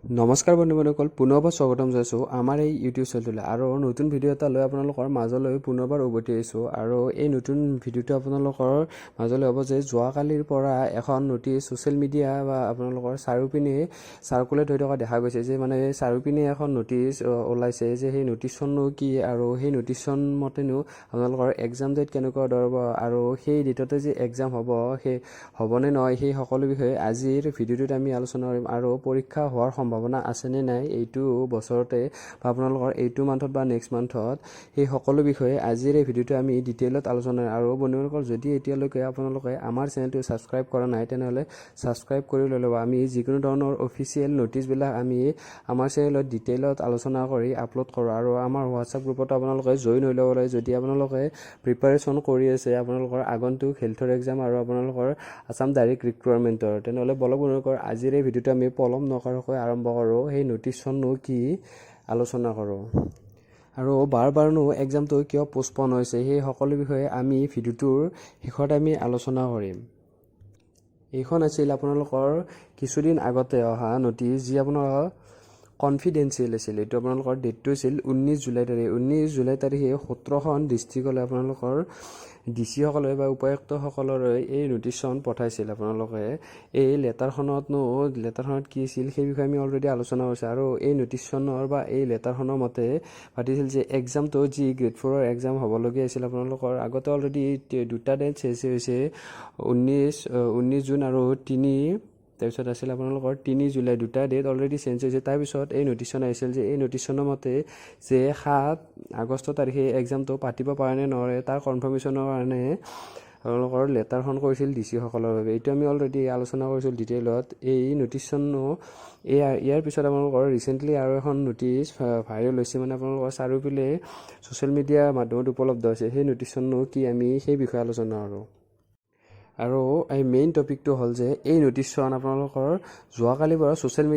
নমস্কাৰ বন্ধুসকল, পুনৰবাৰ স্বাগতম জনাইছোঁ আমাৰ এই ইউটিউব চেনেলটোলৈ আৰু নতুন ভিডিঅ' এটা লৈ আপোনালোকৰ মাজলৈ পুনৰবাৰ উভতি আহিছোঁ। আৰু এই নতুন ভিডিঅ'টো আপোনালোকৰ মাজলৈ হ'ব যে যোৱাকালিৰ পৰা এখন নটিচ ছ'চিয়েল মিডিয়া বা আপোনালোকৰ চাৰিওপিনে চাৰ্কুলেট হৈ থকা দেখা গৈছে যে চাৰিওপিনে এখন নটিচ ওলাইছে যে সেই নটিচখননো কি আৰু সেই নটিচখন মতেনো আপোনালোকৰ এক্সাম ডেট কেনেকুৱা ধৰিব আৰু সেই ডেটতে যে এক্সাম হ'ব সেই হ'বনে নহয় সেই সকলো বিষয়ে আজিৰ ভিডিঅ'টোত আমি আলোচনা কৰিম। আৰু পৰীক্ষা হোৱাৰ সম্ভাৱনা আছেনে নাই এইটো বছৰতে বা আপোনালোকৰ এইটো মান্থত বা নেক্সট মান্থত, সেই সকলো বিষয়ে আজিৰ এই ভিডিঅ'টো আমি ডিটেইলত আলোচনা কৰিম। আৰু বন্ধুসকল, যদি এতিয়ালৈকে আপোনালোকে আমাৰ চেনেলটো ছাবস্ক্ৰাইব কৰা নাই তেনেহ'লে ছাবস্ক্ৰাইব কৰি লৈ ল'ব। আমি যিকোনো ধৰণৰ অফিচিয়েল নটিচবিলাক আমি আমাৰ চেনেলত ডিটেইলত আলোচনা কৰি আপলোড কৰোঁ। আৰু আমাৰ হোৱাটছআপ গ্ৰুপতো আপোনালোকে জইন হৈ ল'ব লাগে যদি আপোনালোকে প্ৰিপাৰেশ্যন কৰি আছে আপোনালোকৰ আগন্তুক হেল্থৰ এক্সাম আৰু আপোনালোকৰ আছাম ডাইৰেক্ট ৰিক্ৰুৱাৰমেণ্টৰ। তেনেহ'লে বলক বন্ধুসকল, আজিৰ এই ভিডিঅ'টো আমি পলম নকৰাকৈ আৰম্ভ কৰোঁ। সেই নটিচখননো কি আলোচনা কৰোঁ আৰু বাৰনো এক্সামটো কিয় পষ্টপন হৈছে সেই সকলো বিষয়ে আমি ভিডিঅ'টোৰ শেষত আমি আলোচনা কৰিম। এইখন আছিল আপোনালোকৰ কিছুদিন আগতে অহা নটিচ যি আপোনালোকৰ কনফিডেন্সিয়েল আছিল। এইটো আপোনালোকৰ ডেটটো আছিল 19 জুলাই তাৰিখে। 19 জুলাই তাৰিখে 17খন ডিষ্ট্ৰিক্টলৈ আপোনালোকৰ ডিচিসকলে বা উপায়ুক্তসকললৈ এই নটিচখন পঠাইছিল। আপোনালোকে এই লেটাৰখনত কি আছিল সেই বিষয়ে আমি অলৰেডি আলোচনা কৰিছোঁ। আৰু এই নটিচখনৰ বা এই লেটাৰখনৰ মতে পাতিছিল যে এক্সামটো যি গ্ৰেড 4ৰ এক্সাম হ'বলগীয়া আছিল আপোনালোকৰ আগতে অলৰেডি দুটা ডেট চেঞ্জ হৈছে, 19 জুন আৰু তাৰপিছত আছিল আপোনালোকৰ 3 জুলাই, দুটা ডেট অলৰেডি চেঞ্জ হৈছে। তাৰপিছত এই নটিচখন আহিছিল যে এই নটিচখনৰ মতে যে 7 আগষ্ট তাৰিখে এক্সামটো পাতিব পাৰে নে নোৱাৰে তাৰ কনফাৰ্মেশ্যনৰ কাৰণে আপোনালোকৰ লেটাৰখন কৰিছিল ডিচিসকলৰ বাবে। এইটো আমি অলৰেডি আলোচনা কৰিছিলোঁ ডিটেইলত। এই নটিচখনো ইয়াৰ পিছত আপোনালোকৰ ৰিচেণ্টলি আৰু এখন নটিচ ভাইৰেল হৈছে, আপোনালোকৰ চাৰিওপিনে ছ'চিয়েল মিডিয়া মাধ্যমত উপলব্ধ হৈছে। সেই নটিচখনো কি আমি সেই বিষয়ে আলোচনা কৰোঁ। আৰু এই মেইন টপিকটো হ'ল যে এই নটিচখন আপোনালোকৰ যোৱাকালিৰ পৰা ছ'চিয়েল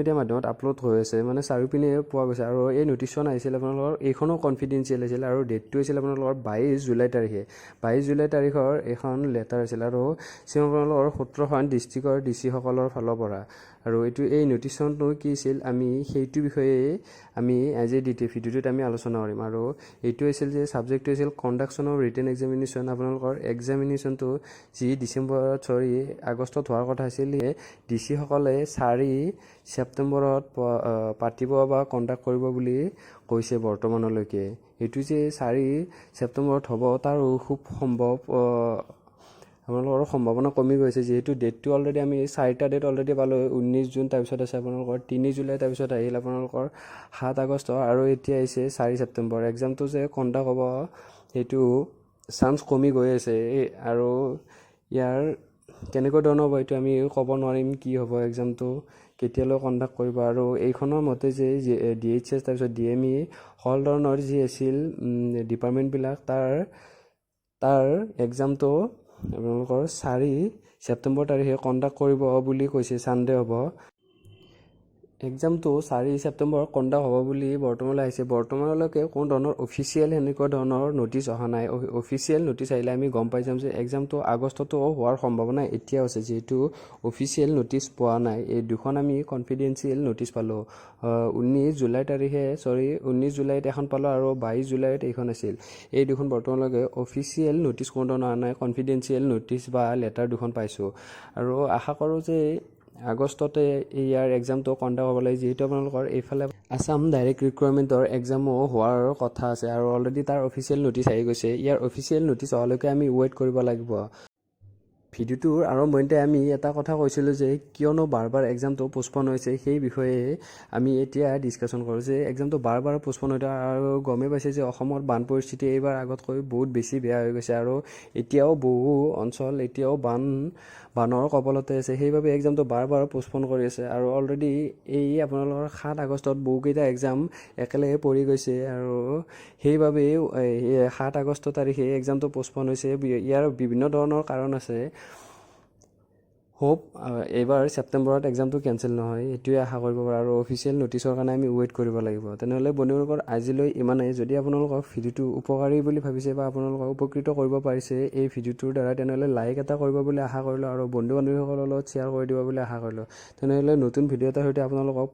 মিডিয়া মাধ্যমত আপলোড হৈ আছে, চাৰিওপিনে পোৱা গৈছে। আৰু এই নটিচখন আহিছিল আপোনালোকৰ এইখনো কনফিডেন্সিয়েল আছিল আৰু ডেটটো আছিল আপোনালোকৰ 22 জুলাই তাৰিখে। 22 জুলাই তাৰিখৰ এখন লেটাৰ আছিল আৰু আপোনালোকৰ 17খন ডিষ্ট্ৰিক্টৰ ডিচিসকলৰ ফালৰ পৰা। আৰু এই নটিচখনটো কি আছিল আমি সেইটো বিষয়ে আমি আজি ভিডিঅ'টোত আমি আলোচনা কৰিম। আৰু এইটো আছিল যে ছাবজেক্টটো আছিল কণ্ডাকশ্যন অফ ৰিটেন এক্সামিনেশ্যন। আপোনালোকৰ এক্সামিনেশ্যনটো যি আগষ্টত হোৱাৰ কথা আছিল, ডিচিসকলে 4 ছেপ্টেম্বৰত পাতিব বা কণ্ডাক্ট কৰিব বুলি কৈছে বৰ্তমানলৈকে। এইটো যে 4 ছেপ্টেম্বৰত হ'ব তাৰো খুব সম্ভৱ আপোনালোকৰ সম্ভাৱনা কমি গৈছে, যিহেতু ডেটটো অলৰেডি আমি 4টা ডেট অলৰেডি পালোঁ। 19 জুন, তাৰপিছত আছে আপোনালোকৰ 3 জুলাই, তাৰপিছত আহিল আপোনালোকৰ 7 আগষ্ট আৰু এতিয়া আহিছে 4 ছেপ্টেম্বৰ। এক্সামটো যে কণ্ডাক্ট হ'ব সেইটো চান্স কমি গৈ আছে। আৰু ইয়াৰ কেনেকুৱা ধৰণৰ হ'ব এইটো আমি ক'ব নোৱাৰিম কি হ'ব, এক্সামটো কেতিয়ালৈ কণ্ডাক্ট কৰিব। আৰু এইখনৰ মতে যে DHS তাৰপিছত DME সকলো ধৰণৰ যি আছিল ডিপাৰ্টমেণ্টবিলাক তাৰ এক্সামটো আপোনালোকৰ 4 ছেপ্টেম্বৰ তাৰিখে কণ্ডাক্ট কৰিব বুলি কৈছে। ছানডে হ'ব এক্সামটো, 4 ছেপ্টেম্বৰ কণ্ডাক্ট হ'ব বুলি বৰ্তমানলৈ আহিছে। বৰ্তমানলৈকে কোনো ধৰণৰ অফিচিয়েল সেনেকুৱা ধৰণৰ নটিচ অহা নাই। অফিচিয়েল নটিচ আহিলে আমি গম পাই যাম যে এক্সামটো আগষ্টতো হোৱাৰ সম্ভাৱনা এতিয়াও আছে, যিহেতু অফিচিয়েল নটিচ পোৱা নাই। এই দুখন আমি কনফিডেন্সিয়েল নটিচ পালোঁ। 19 জুলাইত এখন পালোঁ আৰু 22 জুলাইত এইখন আছিল। এই দুখন বৰ্তমানলৈকে অফিচিয়েল নটিচ কোনো ধৰণৰ অহা নাই, কনফিডেন্সিয়েল নটিচ বা লেটাৰ দুখন পাইছোঁ। আৰু আশা কৰোঁ যে আগষ্টতে ইয়াৰ এক্সামটো কণ্ডাক্ট হ'ব লাগে, যিহেতু আপোনালোকৰ এইফালে আছাম ডাইৰেক্ট ৰিক্ৰুৱাৰমেণ্টৰ এক্সামো হোৱাৰ কথা আছে আৰু অলৰেডি তাৰ অফিচিয়েল নটিচ আহি গৈছে। ইয়াৰ অফিচিয়েল নটিচ অহালৈকে আমি ৱেইট কৰিব লাগিব। ভিডিঅ'টোৰ আৰম্ভণিতে আমি এটা কথা কৈছিলোঁ যে কিয়নো বাৰ এক্সামটো পষ্টপন হৈছে সেই বিষয়ে আমি এতিয়া ডিছকাশ্যন কৰোঁ যে এক্সামটো বাৰ পষ্টপন হৈছে। আৰু গমেই পাইছে যে অসমৰ বান পৰিস্থিতি এইবাৰ আগতকৈ বহুত বেছি বেয়া হৈ গৈছে আৰু এতিয়াও বহু অঞ্চল বানৰ কবলতে আছে। সেইবাবে এক্সামটো বাৰ পষ্টপন কৰি আছে। আৰু অলৰেডি এই আপোনালোকৰ 7 আগষ্টত বহুকেইটা এক্সাম একেলগে পৰি গৈছে আৰু সেইবাবেই 7 আগষ্ট তাৰিখে এক্সামটো পষ্টপন হৈছে। ইয়াৰ বিভিন্ন ধৰণৰ কাৰণ আছে। হোপ এইবাৰ ছেপ্টেম্বৰত এক্সামটো কেঞ্চেল নহয়, এইটোৱে আশা কৰিব পাৰোঁ আৰু অফিচিয়েল নটিচৰ কাৰণে আমি ৱেইট কৰিব লাগিব। তেনেহ'লে বন্ধুসকল আজিলৈ ইমানেই। যদি আপোনালোকক ভিডিঅ'টো উপকাৰী বুলি ভাবিছে বা আপোনালোকক উপকৃত কৰিব পাৰিছে এই ভিডিঅ'টোৰ দ্বাৰা, তেনেহ'লে লাইক এটা কৰিব বুলি আশা কৰিলোঁ আৰু বন্ধু বান্ধৱীসকলৰ লগত শ্বেয়াৰ কৰি দিব বুলি আশা কৰিলোঁ। তেনেহ'লে নতুন ভিডিঅ' এটাৰ সৈতে আপোনালোকক